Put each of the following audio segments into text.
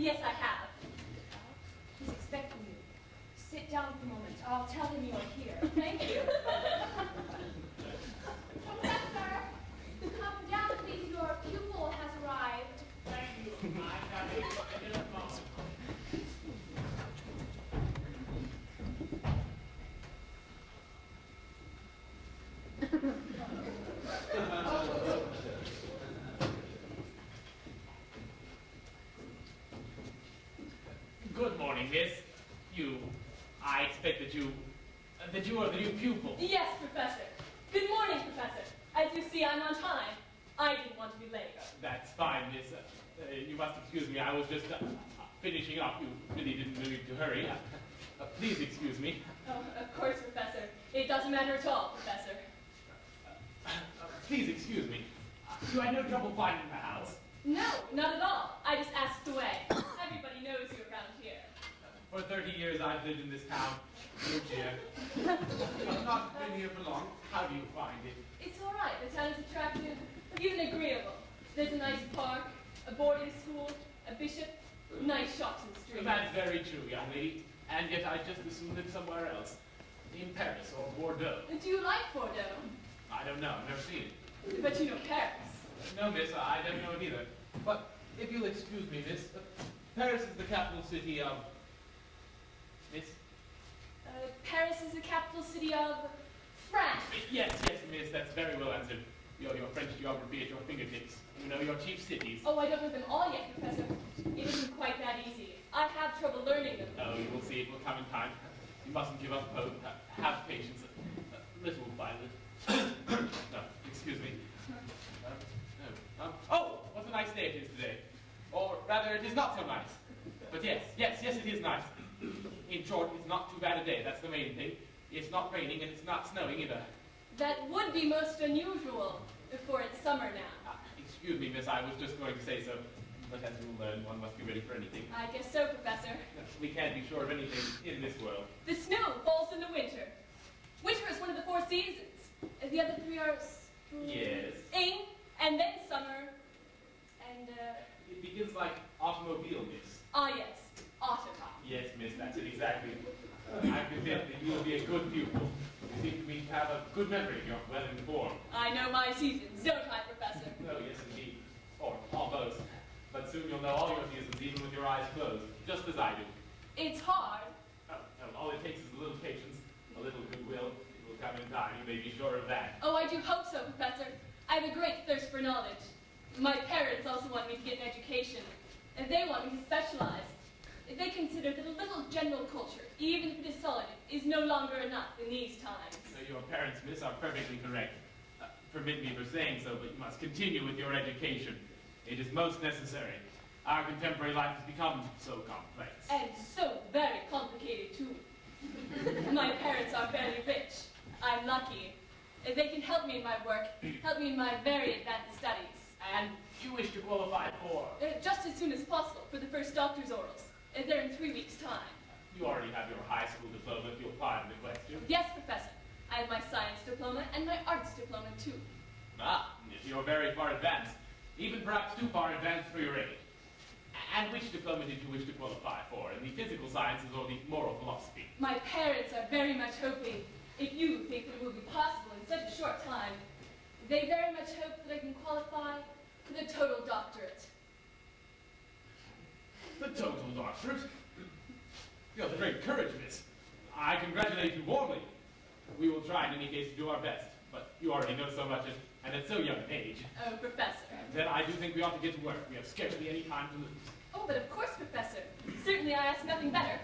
Yes, I have. He's expecting you. Sit down for a moment. I'll tell him you are here. Thank you. Professor, come down, please. Your pupil has arrived. Thank you. I got it in a moment. Good morning, miss. I expect that you are the new pupil. Yes, Professor. Good morning, Professor. As you see, I'm on time. I didn't want to be late. That's fine, miss. You must excuse me. I was just finishing up. You really didn't need to hurry. Please excuse me. Oh, of course, Professor. It doesn't matter at all, Professor. Please excuse me. You had no trouble finding the house? No, not at all. I just asked the way. Everybody knows you around here. For 30 years I've lived in this town. Oh dear. I've not been here for long. How do you find it? It's all right. The town is attractive, even agreeable. There's a nice park, a boarding school, a bishop, nice shops and streets. That's very true, young lady. And yet I just as soon live somewhere else. In Paris or Bordeaux. Do you like Bordeaux? I don't know. I've never seen it. But you know Paris. No, miss, I don't know it either. But if you'll excuse me, miss, Paris is the capital city of... Miss? Paris is the capital city of France. Yes, miss, that's very well answered. Your French geography at your fingertips. You know your chief cities. Oh, I don't know them all yet, Professor. It isn't quite that easy. I have trouble learning them. Oh, you will see. It will come in time. You mustn't give up hope. Have patience. Little by little. No, excuse me. Oh, what a nice day it is today. Or rather, it is not so nice. But yes, it is nice. In short, it's not too bad a day. That's the main thing. It's not raining and it's not snowing either. That would be most unusual, for it's summer now. Excuse me, miss, I was just going to say so. But as you'll learn, one must be ready for anything. I guess so, Professor. We can't be sure of anything in this world. The snow falls in the winter. Winter is one of the 4 seasons. The other 3 are spring, and then summer, and It begins like automobile, miss. Ah, yes, autumn. Yes, miss, that's it exactly. I'm convinced that you will be a good pupil. You seem to me to have a good memory. You're well informed. I know my seasons, don't I, Professor? Oh, yes, indeed. Or almost. But soon you'll know all your seasons, even with your eyes closed, just as I do. It's hard. Oh, all it takes is a little patience, a little goodwill. It will come in time, you may be sure of that. Oh, I do hope so, Professor. I have a great thirst for knowledge. My parents also want me to get an education, and they want me to specialize. They consider that a little general culture, even if it is solid, is no longer enough in these times. So your parents, miss, are perfectly correct. Permit me for saying so, but you must continue with your education. It is most necessary. Our contemporary life has become so complex. And so very complicated, too. My parents are very rich. I'm lucky. They can help me in my work, help me in my very advanced studies. And you wish to qualify for? Just as soon as possible, for the first doctor's orals. They're in 3 weeks' time. You already have your high school diploma, if you'll pardon the question. Yes, Professor. I have my science diploma and my arts diploma, too. Ah, you're very far advanced. Even perhaps too far advanced for your age. And which diploma did you wish to qualify for? In the physical sciences or the moral philosophy? My parents are very much hoping, if you think that it will be possible in such a short time, they very much hope that I can qualify for the total doctorate. The total doctorate? You have great courage, miss. I congratulate you warmly. We will try in any case to do our best, but you already know so much and at so young an age. Oh, Professor. Then I do think we ought to get to work. We have scarcely any time to lose. Oh, but of course, Professor. Certainly I ask nothing better.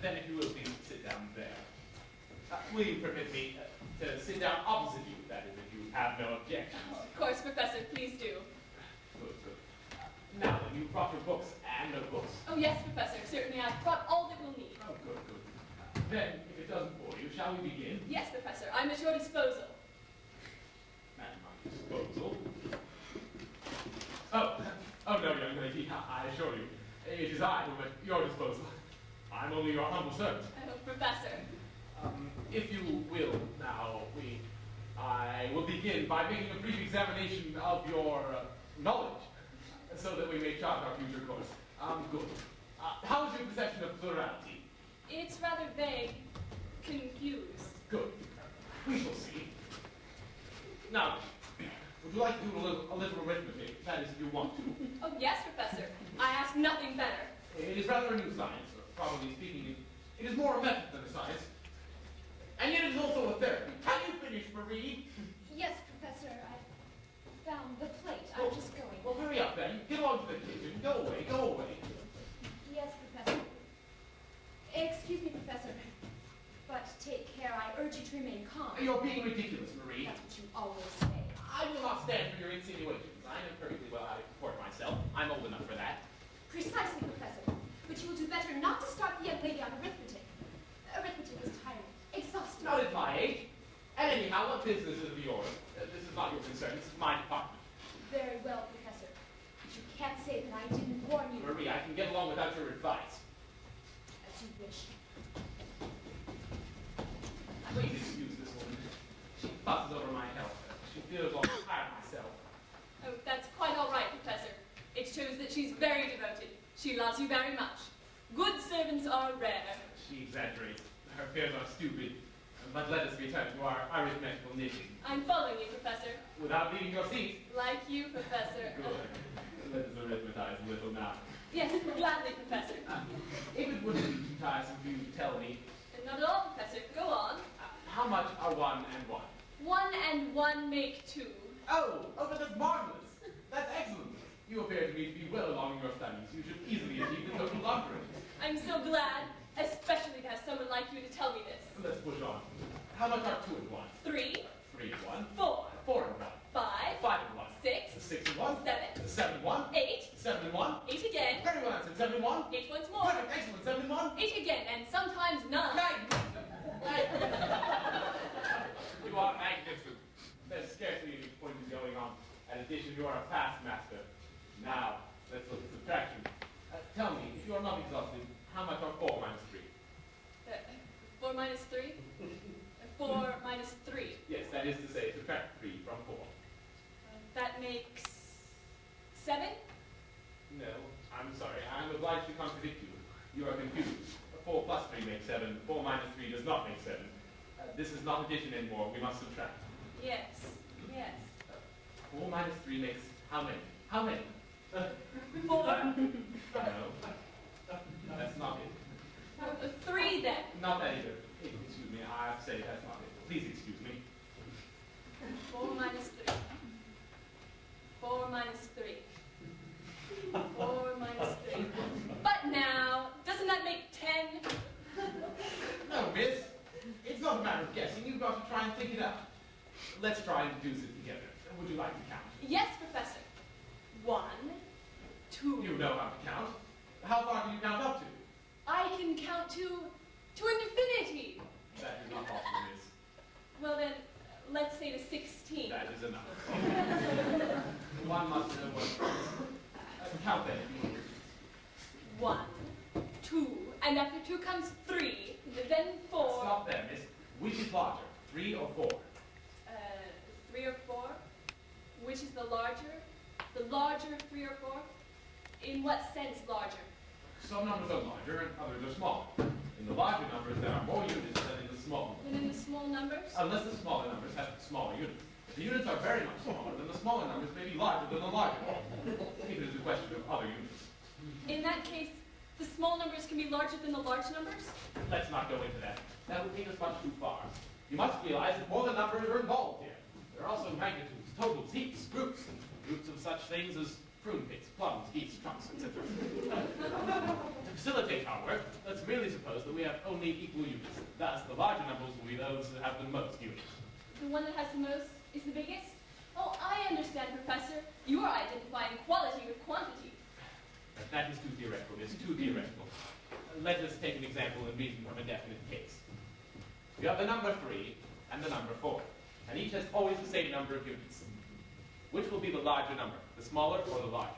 Then if you will, please sit down there. Will you permit me to sit down opposite you, that is, if you have no objection? Oh, of course, Professor, please do. Good. Now then, you brought your books and notebooks. Oh, yes, Professor. Certainly I've brought all that we'll need. Oh, good. Then, if it doesn't bore you, shall we begin? Yes, Professor. I'm at your disposal. At my disposal? Oh no, young lady, I assure you, it is I who am at your disposal. I'm only your humble servant. Oh, Professor. If you will, now, I will begin by making a brief examination of your knowledge, so that we may chart our future course. Good. How is your perception of plurality? It's rather vague. Confused. Good. We shall see. Now, would you like to do a little arithmetic? That is, if you want to. Oh, yes, Professor. I ask nothing better. It is rather a new science, or probably speaking. It is more a method than a science. And yet it is also a therapy. Can you finish, Marie? Yes, Professor, I found the plate. Well, I'm just going. Well, hurry up then. Get along to the kitchen. Go away, go away. Yes, Professor. Excuse me, Professor. But take care. I urge you to remain calm. You're being ridiculous, Marie. That's what you always say. I will not stand for your insinuations. I know perfectly well how to comport myself. I'm old enough for that. Precisely, Professor. But you will do better not to start the young lady on arithmetic. Arithmetic is tiring, exhausting. Not at my age. And anyhow, what business is of yours? This is not your concern. This is my department. Very well, Professor. But you can't say that I didn't warn you. Marie, I can get along without your advice. As you wish. Please excuse this woman. She fusses over my health. She feels all tired of myself. Oh, that's quite all right, Professor. It shows that she's very devoted. She loves you very much. Good servants are rare. She exaggerates. Her fears are stupid. But let us return to our arithmetical knitting. I'm following you, Professor. Without leaving your seat. Like you, Professor. Good. Let us arithmetize a little now. Yes, gladly, Professor. If it wouldn't be too tiresome for you to tell me, Not at all, Professor. Go on. how much are 1 and 1? 1 and 1 make 2. Oh, but that's marvelous. That's excellent. You appear to me to be well along in your studies. You should easily achieve the total number. I'm so glad, especially to have someone like you to tell me this. Let's push on. How much are 2 and 1? 3, 3 and 1. 4, 4 and 1. 5, 5 and 1. 6, 6 and 1. 7, 7 and 1. 8, 7 and 1. 8 again, Very well answered. 7 and 1. 8 once more, Perfect. Excellent. 7 and 1. 8 again, and sometimes 9. You are magnificent. There's scarcely any point in going on. In addition, you are a fast master. Now, let's look at subtraction. Tell me, if you are not exhausted, how much are 4 minus 3? 4 minus 3? 4 minus 3. Yes, that is to say, subtract 3 from 4. That makes 7? No, I'm sorry. I'm obliged to contradict you. You are confused. 4 plus 3 makes 7. 4 minus 3 does not make 7. This is not addition anymore. We must subtract. Yes, yes. 4 minus 3 makes how many? How many? 4. No. That's not it. 3 then. Not that either. Excuse me, I have to say that's not it. Please excuse me. 4 minus 3. 4 minus 3. 4 minus 3. But now, doesn't that make 10? No, miss. It's not a matter of guessing. You've got to try and think it out. Let's try and deduce it together. Would you like to count? Yes, Professor. 1, 2. You know how to count. How far can you count up to? I can count to infinity. That is not possible, miss. Well then, let's say to 16. That is enough. One must know what. Count that if you will. 1, 2, and after 2 comes 3, then 4. Stop there, miss. Which is larger, 3 or 4? 3 or 4? Which is the larger? The larger 3 or 4? In what sense larger? Some numbers are larger and others are smaller. In the larger numbers, there are more units than in the small. And in the small numbers? Unless the smaller numbers have smaller units. If the units are very much smaller, then the smaller numbers may be larger than the larger. It is a question of other units. In that case, the small numbers can be larger than the large numbers? Let's not go into that. That would take us much too far. You must realize that more than numbers are involved here. There are also magnitudes, totals, heaps, groups, and groups of such things as prune pits, plums, geese, trunks, etc. To facilitate our work, let's merely suppose that we have only equal units. Thus, the larger numbers will be those that have the most units. The one that has the most is the biggest? Oh, I understand, Professor. You are identifying quality with quantity. But that is too theoretical. It's too theoretical. Let us take an example and reason from a definite case. You have the number 3 and the number 4, and each has always the same number of units. Which will be the larger number, the smaller or the larger?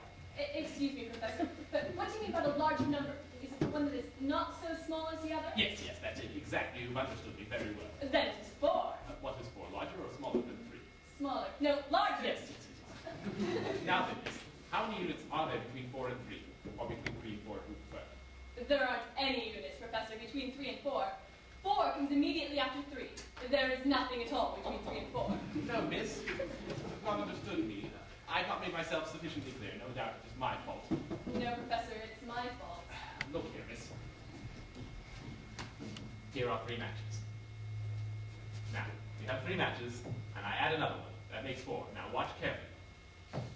Excuse me, Professor, but what do you mean by the larger number? Is it the one that is not so small as the other? Yes, that's it. Exactly. You've understood me very well. Then it is 4. What is 4, larger or smaller than 3? Smaller. No, larger. Yes. Now then, miss, how many units are there between 4 and 3? Or between 3 and 4, if we prefer? There aren't any units, Professor, between 3 and 4. 4 comes immediately after 3. There is nothing at all between 3 and 4. No, miss. You've not understood me. I've not made myself sufficiently clear. No doubt it is my fault. No, Professor, it's my fault. Look here, miss. Here are 3 matches. Now, we have 3 matches, and I add another one. That makes 4. Now, watch carefully.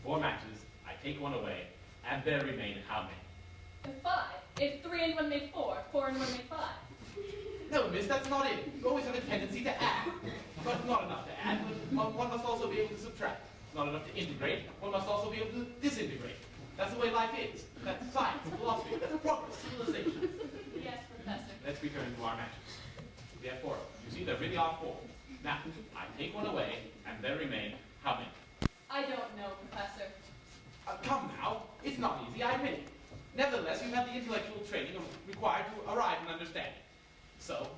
4 matches, I take 1 away, and there remain how many? 5. If 3 and 1 make 4, 4 and 1 make 5. No, miss, that's not it. You always have a tendency to add. But it's not enough to add. One must also be able to subtract. It's not enough to integrate. One must also be able to disintegrate. That's the way life is. That's science, philosophy, that's progress, civilization. Yes, Professor. Let's return to our matches. We have 4 of them. You see, there really are 4. Now, I take 1 away, and there remain how many? I don't know, Professor. Come now. It's not easy, I admit it. Nevertheless, you have the intellectual training required to arrive at understanding. So,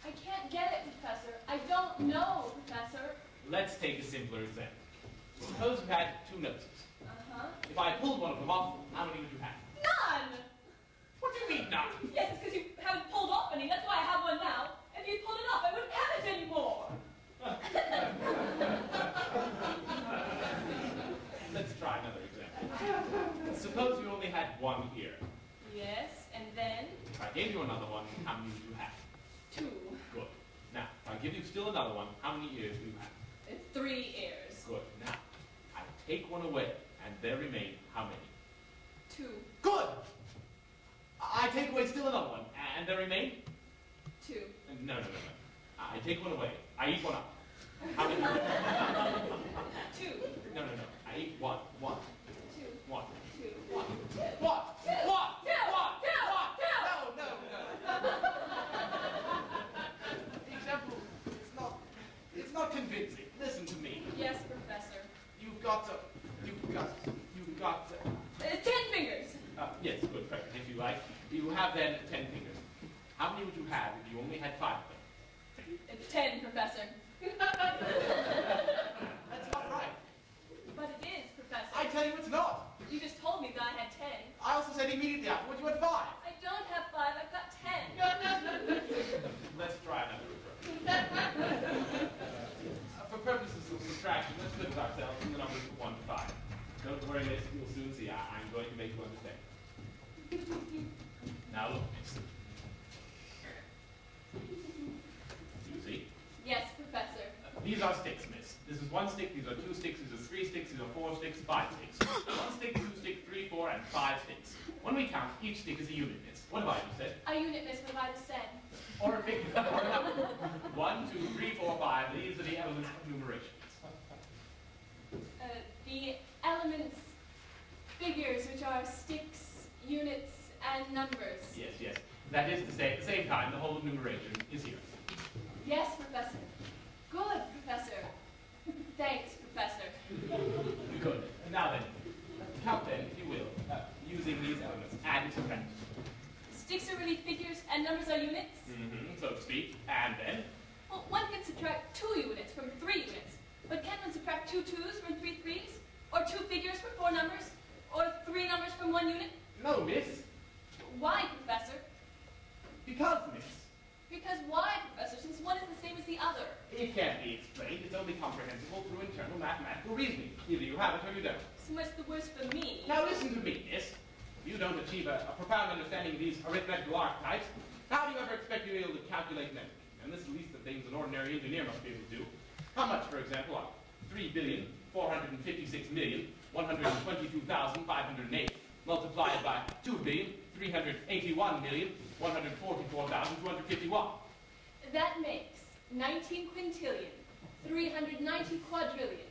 I can't get it, Professor. I don't know, Professor. let's take a simpler example. Suppose you had 2 noses. Uh-huh. If I pulled one of them off, how many would you have? None! What do you mean, none? Yes, it's because you haven't pulled off any. That's why I have one now. If you pulled it off, I wouldn't have it anymore. Let's try another example. Suppose you only had 1 ear. Yes, and then If I gave you another one, how many would you have? 2. Good. Now, if I give you still another one, how many ears do you have? 3 ears. Good. Now, I take 1 away, and there remain how many? 2. Good! I take away still another one, and there remain? 2. No. I take 1 away. I eat 1 up. How many? 2. No. I eat 1. 1. 2. 1. 2. 1. What? What? No. The example it's not convincing. Listen to me. Yes, Professor. You've got 10 fingers. yes, good, perfect. If you like, you have then 10 fingers. How many would you have if you only had 5 of them? 10, Professor. That's not right. But it is, Professor. I tell you it's not. You just told me that I had 10. I also said immediately afterwards you had 5. I don't have 5. I've got 10. Let's try another approach. For purposes of subtraction, let's limit ourselves to the numbers from 1 to 5. Don't worry, miss, you'll soon see. I'm going to make you understand. Now look, miss. You see? Yes, Professor. These are sticks, miss. This is 1 stick, these are 2 sticks, these are 3 sticks, these are 4 sticks, 5 sticks. 1 stick, 2 sticks, 3, 4, and 5 sticks. When we count, each stick is a unit, miss. What have I just said? A unit, miss, what have I just said? Or a figure, or a number. 1, 2, 3, 4, 5. These are the elements of numeration. The elements, figures, which are sticks, units, and numbers. Yes. That is to say, at the same time, the whole of numeration is here. Yes, Professor. Good, Professor. Thanks, Professor. Good. Now then, count then, if you will, using these elements. Add and subtract. Sticks are really figures, and numbers are units? So to speak. And then? Well, one can subtract 2 units from 3 units. But can't one subtract 2 2s from 3 3s? Or 2 figures from 4 numbers? Or 3 numbers from 1 unit? No, miss. Why, Professor? Because, miss. Because why, Professor, since one is the same as the other? It can't be explained. It's only comprehensible through internal mathematical reasoning. Either you have it or you don't. So much the worse for me. Now listen to me, miss. If you don't achieve a profound understanding of these arithmetical archetypes, how do you ever expect to be able to calculate and everything? And this is the least of things an ordinary engineer must be able to do. How much, for example, are 3,456,122,508 multiplied by 2,381,144,251? That makes 19 quintillion, 390 quadrillion,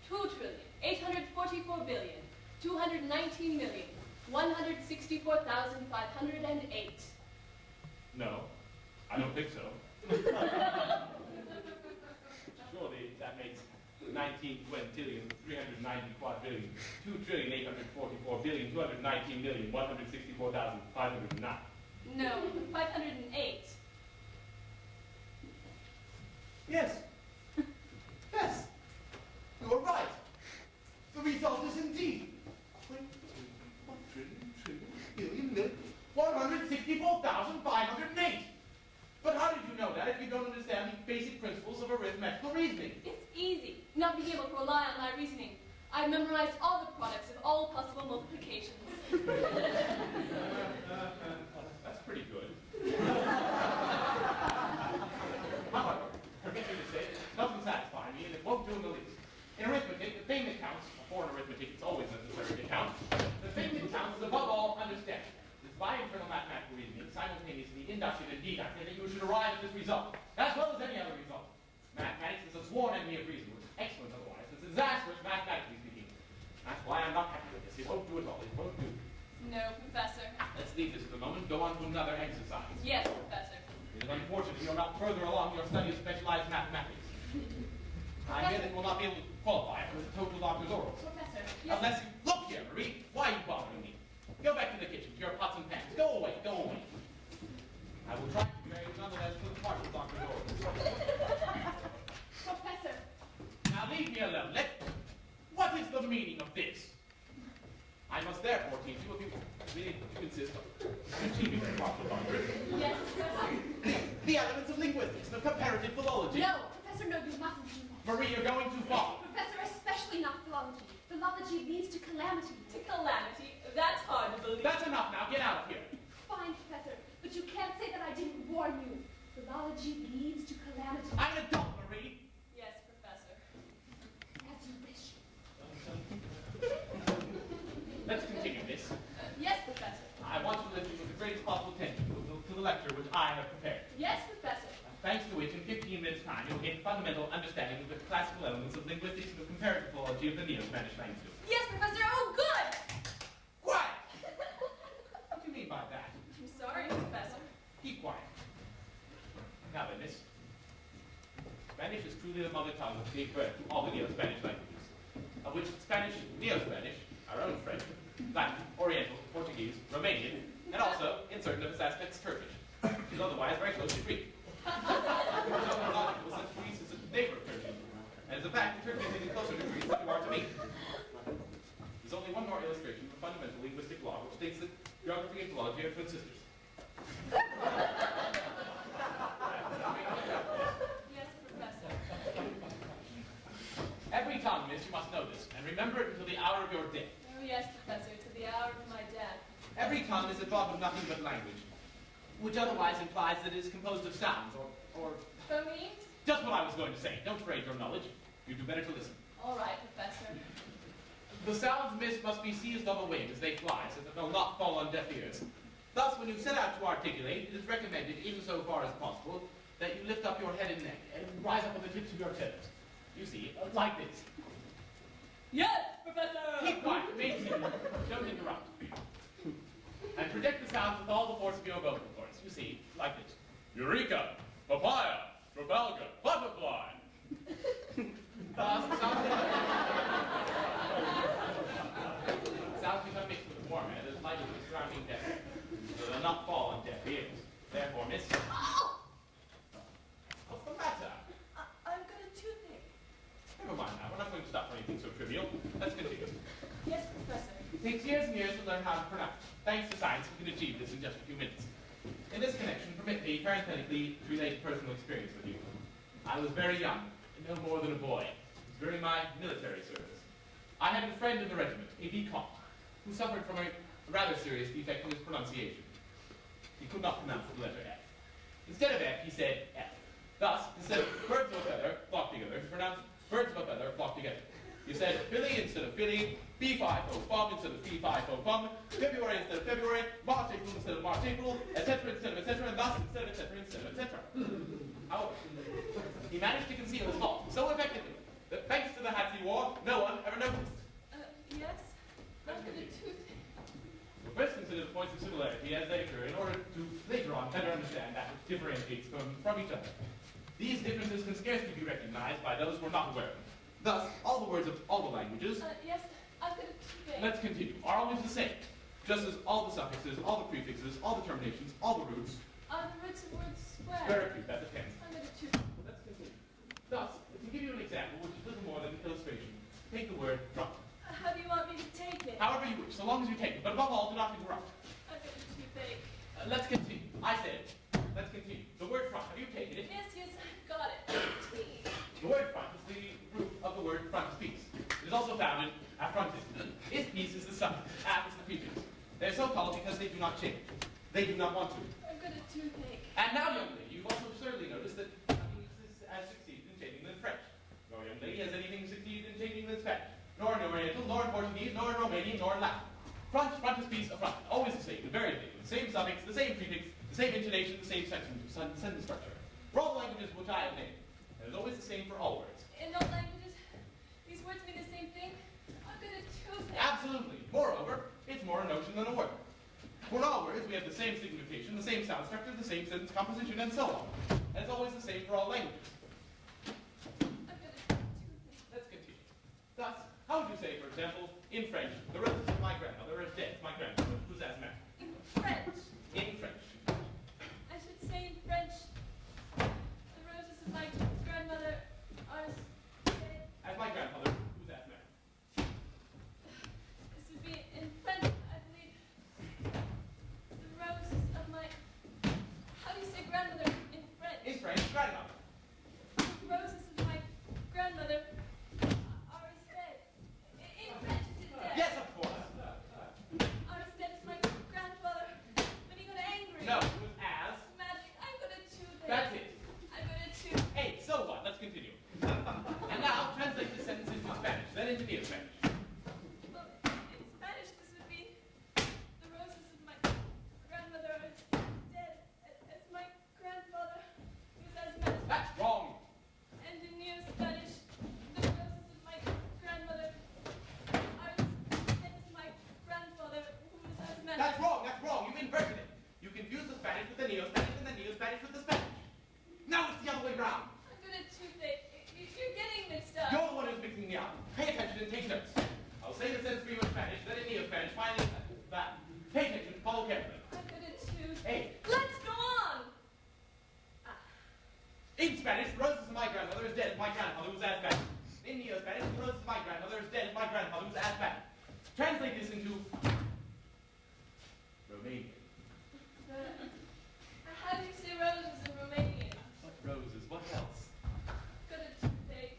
2 trillion, 844 billion, 219 million, 164,508. No, I don't think so. Surely that makes 19 quintillion, 390 quadrillion, 2,844,219,164,509. No, 508. Yes. Yes. You are right. The result is indeed 1 trillion, billion, 164 rely on my reasoning. I've memorized all the products of all possible multiplications. That's pretty good. However, permit me to say, it doesn't satisfy me, and it won't do in the least. In arithmetic, the thing that counts, for in arithmetic it's always necessary to count, the thing that counts is above all understanding. It's by internal mathematical reasoning, simultaneously inductive and deductive, that you should arrive at this result, as well as any other result. Mathematics is a sworn enemy of reason, which is excellent otherwise. It's disastrous mathematically speaking. That's why I'm not happy with this. It won't do at all. It won't do. No, Professor. Let's leave this for the moment and go on to another exercise. Yes, Professor. It is unfortunate you're not further along your study of specialized mathematics. I hear that you will not be able to qualify for the total doctor's orals. Professor, Yes. Unless you... Look here, Marie. Why are you bothering me? Go back to the kitchen, to your pots and pans. Go away, go away. I will try to prepare you nonetheless for the partial doctor's orals. Professor. Now leave me alone. What is the meaning of this? I must therefore teach you if you really do insist on achieving the partial doctorate. Yes, Professor. The elements of linguistics and of comparative philology. No, Professor, no, you mustn't do that. Marie, you're going too far. Professor, especially not philology. Philology leads to calamity. To calamity? That's hard to believe. That's enough now. Get out of here. Fine, Professor, but you can't say that I didn't warn you. Philology leads to calamity. I'm an adult, Marie. Yes, Professor. As you wish. Let's continue this. Yes, Professor. I want you to listen with the greatest possible attention to the lecture which I have prepared. Yes, Professor. Thanks to which, in 15 minutes' time, you'll gain fundamental understanding of the classical elements of linguistics and the comparative philology of the Neo-Spanish languages. Yes, Professor. Oh, good! Quiet! What do you mean by that? I'm sorry, Professor. Keep quiet. Now then, Miss. Spanish is truly the mother tongue which gave birth to all the Neo-Spanish languages, of which Spanish, Neo-Spanish, our own French, Latin, Oriental, Portuguese, Romanian, and also, in certain of its aspects, Turkish, which is otherwise very closely Greek. Which other logical since Greece is a neighbor of Turkey, and as a fact, Turkey is even closer to Greece than you are to me. There's only one more illustration of a fundamental linguistic law which states that geography and philology are twin sisters. Yes, Professor. Every tongue, Miss, you must know this, and remember it until the hour of your death. Oh, yes, Professor, to the hour of my death. Every tongue is a drop of nothing but language, which otherwise implies that it is composed of sounds, or... Phonemes? Just what I was going to say. Don't trade your knowledge. You do better to listen. All right, Professor. The sounds, Miss, must be seized on the wing as they fly, so that they'll not fall on deaf ears. Thus, when you set out to articulate, it is recommended, even so far as possible, that you lift up your head and neck, and rise up on the tips of your toes. You see, like this. Yes, Professor! Keep quiet, maintain. Don't interrupt. And project the sounds with all the force of your vocal cords. You see, like this. Eureka, papaya, trafalgar, butterfly. Thus, sounds become mixed with the format as light as the surrounding deaf, so they'll not fall on deaf ears. Therefore, Miss... Oh! What's the matter? I've got a toothache. Never mind now. We're not going to stop for anything so trivial. Let's continue. Yes, Professor. It takes years and years to learn how to pronounce. Thanks to science, we can achieve this in just a few minutes. In this connection, permit me parenthetically to relate a personal experience with you. I was very young, no more than a boy. It was during my military service. I had a friend in the regiment, a vicomte, who suffered from a rather serious defect in his pronunciation. He could not pronounce the letter F. Instead of F, he said F. Thus, instead of birds of a feather flock together, he pronounced birds of a feather flock together. You said Philly instead of Philly, B5-O-Bum instead of B5-O-Bum, February instead of February, March April instead of March April, etc. instead of etc. and thus instead of etc. instead of etc. However, he managed to conceal his fault so effectively that thanks to the hats he wore, no one ever noticed. Yes? I've got a toothache. We'll first consider the points of similarity as they occur in order to later on better understand that which differentiates them from each other. These differences can scarcely be recognized by those who are not aware of them. Thus, all the words of all the languages, Yes, I've got a toothache. let's continue, are always the same. Just as all the suffixes, all the prefixes, all the terminations, all the roots. Are the roots of words square? Very true, that depends. I've got a toothache. Let's continue. Thus, to give you an example, which is little more than an illustration, take the word drop. How do you want me to take it? However you wish, so long as you take it, but above all, do not interrupt. I've got a toothache. Let's continue. I said, let's continue. The word front, have you taken it? Yes, I've got it. T. The word front is the root of the word frontispiece. found in affronted. Is peace is the suffix, app is the prefix. They're so called because they do not change. They do not want to. I've got a toothache. And now, young lady, you've also absurdly noticed that nothing has succeeded in changing them in French. Nor, young lady, has anything succeeded in changing them in Spanish. Nor in Oriental, nor in Portuguese, nor in Romanian, nor in Latin. Frontispiece, affronted. Always the same, invariably. The same suffix, the same prefix, the same intonation, the same sentence structure. For all the languages which I have named. And it's always the same for all words. In all languages, these words mean the same thing. I've got a toothache. Absolutely. Moreover, it's more a notion than a word. For in all words, we have the same signification, the same sound structure, the same sentence composition, and so on. And it's always the same for all languages. I've got a toothache. Let's continue. Thus, how would you say, for example, in French, the relatives of my grandmother are dead, my grandmother, who's asthmatic? In French. In French. I should say in French. The roses of my grandmother are dead. As my grandfather, who's asthmatic. This would be in French, I believe. The roses of my... How do you say grandmother in French? In French, grandmother. The roses of my grandmother are dead. In French, is it dead? Yes, of course. Are dead as my grandfather when he got angry. No, it was as. Magic. I've got a toothache. That's it. I've got a toothache. Hey, so what? Let's continue. And now, translate this sentence into Spanish, then into Neo-Spanish. Well, in Spanish, this would be the roses of my grandmother are dead as my grandfather was asthmatic. That's wrong. And in Neo-Spanish, the roses of my grandmother are dead as my grandfather who was asthmatic. That's wrong. That's wrong. You've inverted it. You confuse the Spanish with the Neo-Spanish and the Neo-Spanish with the Spanish. Now it's the other way round. I've got a toothache. You're getting mixed up. You're the one who's mixing me up. Pay attention and take notes. I'll say the sentence for you in Spanish, then in Neo-Spanish, finally in Latin. Pay attention, follow carefully. I've got a toothache. Hey, Let's go on. in Spanish, the roses of my grandmother is dead as my grandfather was asthmatic. In Neo-Spanish, the roses of my grandmother is dead as my grandfather was asthmatic. Translate this into Romanian. How do you say roses in Romanian? What roses? What else? Got a toothache.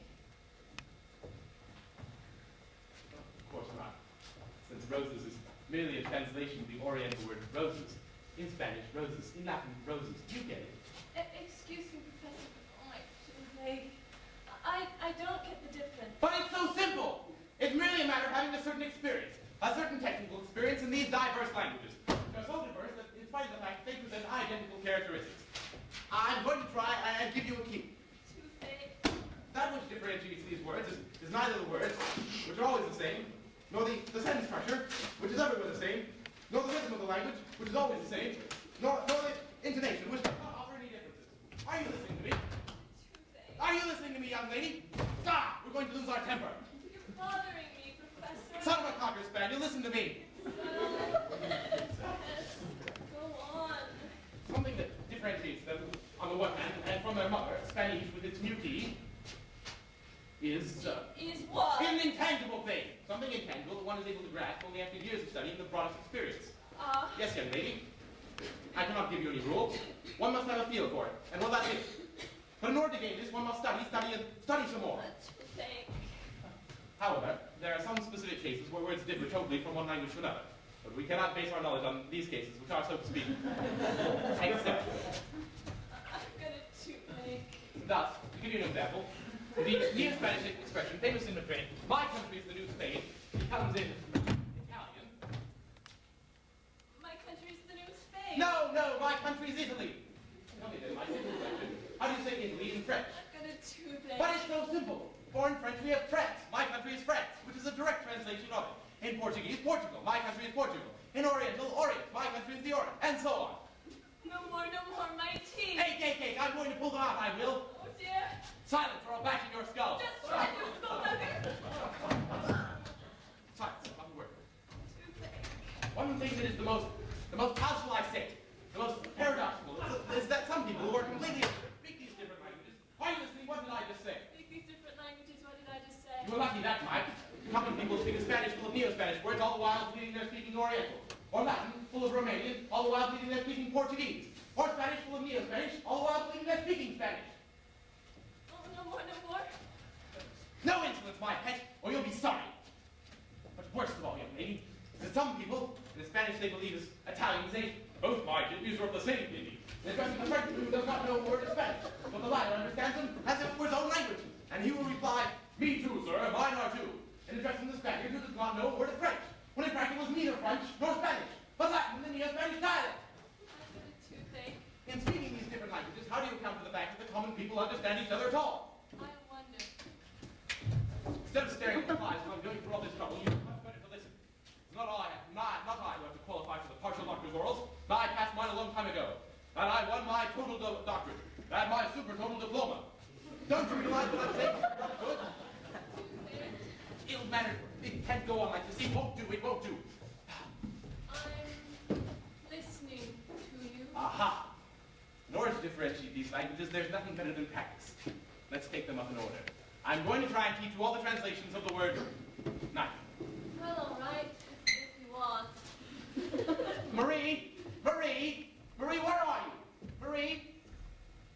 Of course not. Since roses is merely a translation of the Oriental word roses. In Spanish, roses. In Latin, roses. You get it. Excuse me, Professor. Oh, my toothache. I don't get the difference. But it's so simple! It's merely a matter of having a certain experience, a certain technical experience in these diverse languages. They're so diverse that in spite of the fact that they present identical characteristics. I'm going to try and give you a key. Toothache. That which differentiates these words is neither the words, which are always the same, nor the sentence structure, which is everywhere the same, nor the rhythm of the language, which is always the same, nor the intonation, which does not offer any differences. Are you listening to me? Toothache. Are you listening to me, young lady? Ah! We're going to lose our temper. You're bothering me, Professor. Son of a cocker spaniel, listen to me. Go on. Something that differentiates them, on the one hand, and from their mother, Spanish with its new key, is Is what? an intangible thing. Something intangible that one is able to grasp only after years of studying the broadest experience. Yes, young lady. I cannot give you any rules. One must have a feel for it, and well, that's it. But in order to gain this, one must study some more. A toothache. However, there are some specific cases where words differ totally from one language to another. But we cannot base our knowledge on these cases, which are, so to speak, except. I've got a toothache. Thus, to give you an example, the Neo-Spanish expression, famous in Madrid, my country is the new Spain, comes in Italian. My country's the new Spain. No, my country is Italy. Tell me then, my simple question, how do you say Italy in French? I've got a toothache. But it's so simple. For in French we have France. My country is France, which is a direct translation of it. In Portuguese, Portugal. My country is Portugal. In Oriental, Orient. My country is the Orient. And so on. No more, my teeth. Hey, I'm going to pull them out, I will. Oh dear. Silence or I'll bash in your skull. Just try to skulldugger. Silence, not a word. Toothache. One thing that is the most, how shall I say, the most paradoxical is that some people who are completely speak these different languages. Are you listening? What did I just say? Speak these different languages. What did I just say? You were lucky that time. Common people speak a Spanish full of Neo-Spanish words, all the while believing they're speaking Oriental. Or Latin, full of Romanian, all the while believing they're speaking Portuguese. Or Spanish, full of Neo-Spanish, all the while believing they're speaking Spanish. Oh, no more. No insolence, my pet, or you'll be sorry. Spanish they believe is Italian. They both my kidneys are of the same kidney. And addressing the Frenchman who does not know a word of Spanish, but the latter understands them as if it were his own language. And he will reply, me too, sir, mine are too. And addressing the Spaniard who does not know a word of French, when in fact it was neither French nor Spanish, but Latin and Neo-Spanish dialect. I've got a toothache. In speaking these different languages, how do you account for the fact that the common people understand each other at all? I wonder. Instead of staring at the flies when I'm going through all this trouble, you much better to listen. It's not I who have to qualify for the partial doctor's orals. I passed mine a long time ago. And I won my total doctorate. And my super total diploma. Don't you realize what I'm saying? It's good. Ill-mannered. It can't go on like this. It won't do. It won't do. I'm listening to you. Aha. In order to differentiate these languages, there's nothing better than practice. Let's take them up in order. I'm going to try and teach you all the translations of the word knife. Well, all right, if you want. Marie! Marie! Marie, where are you? Marie!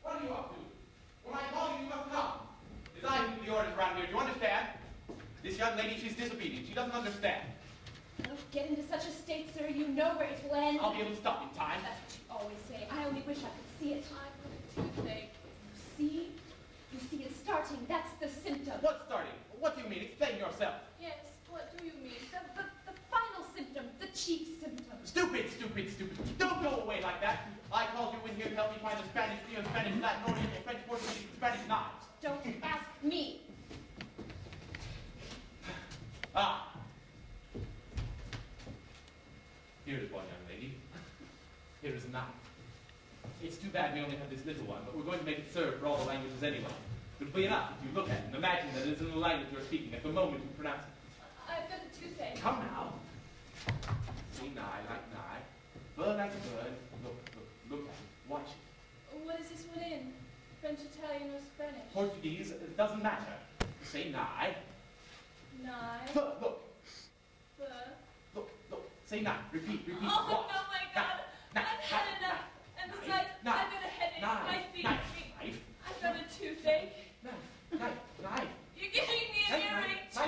What are you up to? When I call you, you must come. It's I who do the orders around here. Do you understand? This young lady, she's disobedient. She doesn't understand. Don't get into such a state, sir. You know where it will end. I'll be able to stop in time. That's what you always say. I only wish I could see it. I've got a toothache. See? You see it starting. That's the symptom. What's starting? What do you mean? Explain yourself. Yes, what do you mean? The final symptom. The chief symptom. Stupid, stupid, stupid. Don't go away like that. I called you in here to help me find the Spanish, Neo-Spanish, Latin, Oriental, French, Portuguese, and Spanish knives. Don't ask me. Ah. Here is one, young lady. Here is a knife. It's too bad we only have this little one, but we're going to make it serve for all the languages anyway. It'll be enough if you look at it and imagine that it's in the language you're speaking at the moment you pronounce it. I've got a toothache. Come now. Say nigh like nigh. Bird like a bird. Look at it. Watch it. What is this one in? French, Italian, or Spanish? Portuguese, it doesn't matter. Say nigh. Nine. Look. Fur. Look. Say nigh. Repeat. Oh, Watch. no, my God. I've had enough. And besides, I've got a headache. My feet. Knife. I've got a toothache. Knife. You're giving me an earache, too.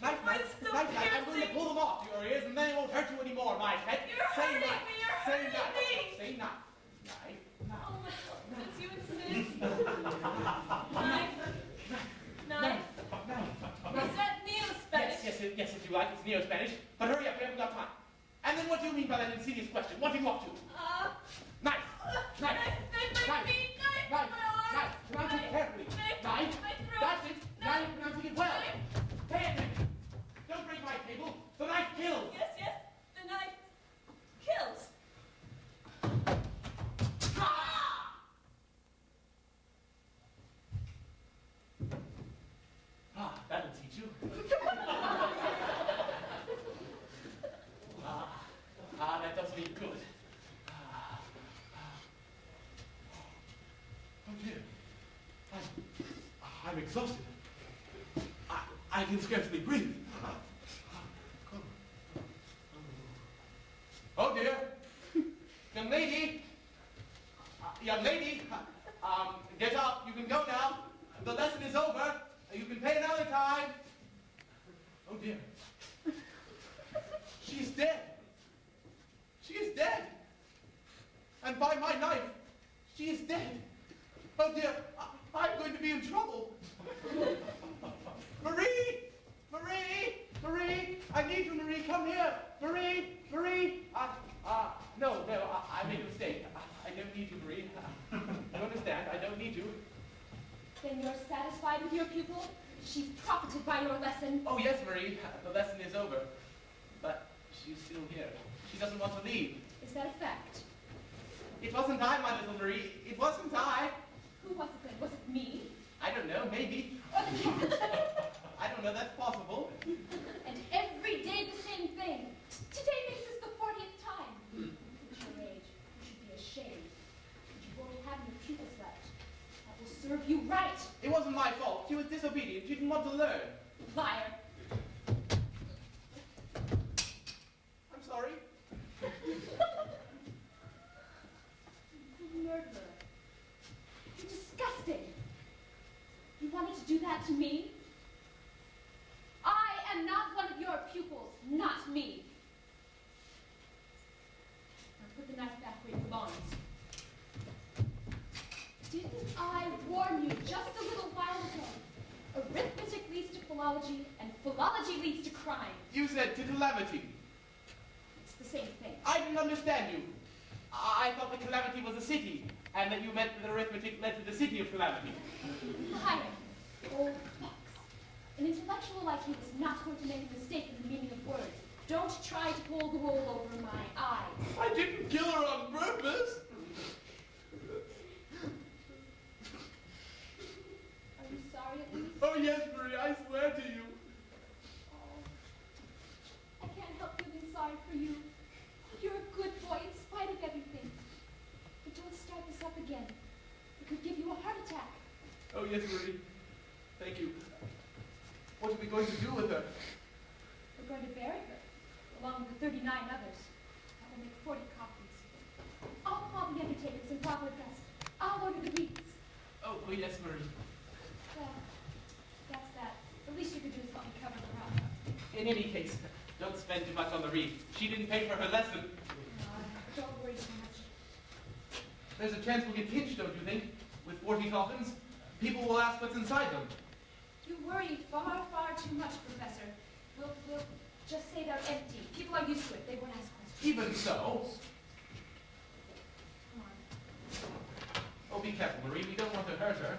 Knife. Why is it so I'm going to piercing? pull them off your ears, and then it won't hurt you anymore, my pet. You're hurting me. You're hurting me. Say knife. Oh, my God. Since you insist. Knife. Is that Neo-Spanish? Yes, if you like. It's Neo-Spanish. But hurry up, we haven't got time. And then what do you mean by that insidious question? What are you up to? Knife. My feet. Knife. My arms. Pronounce it carefully. Knife. My throat. That's it. Now you're pronouncing it well. Pay attention. Don't break my table. The knife kills. Yes. The knife kills. That'll teach you. That does me good. Oh dear. I'm exhausted. I can scarcely breathe. Oh dear. Young lady, get up. You can go now. The lesson is over. You can pay another time. Oh dear. She's dead. She is dead. And by my knife, she is dead. Oh dear, I'm going to be in trouble. Marie! I need you, Marie, come here. Marie! No, I made a mistake. I don't need you, Marie. You understand, I don't need you. Then you're satisfied with your pupil? She's profited by your lesson. Oh yes, Marie, the lesson is over. But she's still here. She doesn't want to leave. Is that a fact? It wasn't I, my little Marie. It wasn't I. Who was it then? Was it me? I don't know, maybe. I don't know, that's possible. And every day the same thing. Today makes this the 40th time. At your age, you should be ashamed. You won't have any pupils left. That will serve you right. It wasn't my fault. She was disobedient. She didn't want to learn. Liar. I'm sorry. You murderer. You're disgusting. You wanted to do that to me? I am not one of your pupils, not me. the knife back where it belongs. Didn't I warn you just a little while ago? Arithmetic leads to philology, and philology leads to crime. You said to calamity. It's the same thing. I didn't understand you. I thought that calamity was a city, and that you meant that arithmetic led to the city of calamity. Liar. Old fox. An intellectual like you is not going to make a mistake in the meaning of words. Don't try to pull the wool over my eyes. I didn't kill her on purpose. Are you sorry at least? Oh yes, Marie, I swear to you. Oh, I can't help feeling sorry for you. You're a good boy in spite of everything. But don't start this up again. It could give you a heart attack. Oh yes, Marie. Thank you. What are we going to do with her? We're going to bury her, along with 39 others. That will make 40 copies. I'll call the undertakers and proper address. I'll order the wreaths. Oh yes, Marie. Well, that's that. The least you could do is help me cover her up. In any case, don't spend too much on the wreath. She didn't pay for her lesson. Don't worry so much. There's a chance we'll get pinched, don't you think? With 40 coffins? People will ask what's inside them. You worry far, far too much, Professor. We'll just say they're empty. People are used to it. They won't ask questions. Even so. Come on. Oh, be careful, Marie. We don't want to hurt her.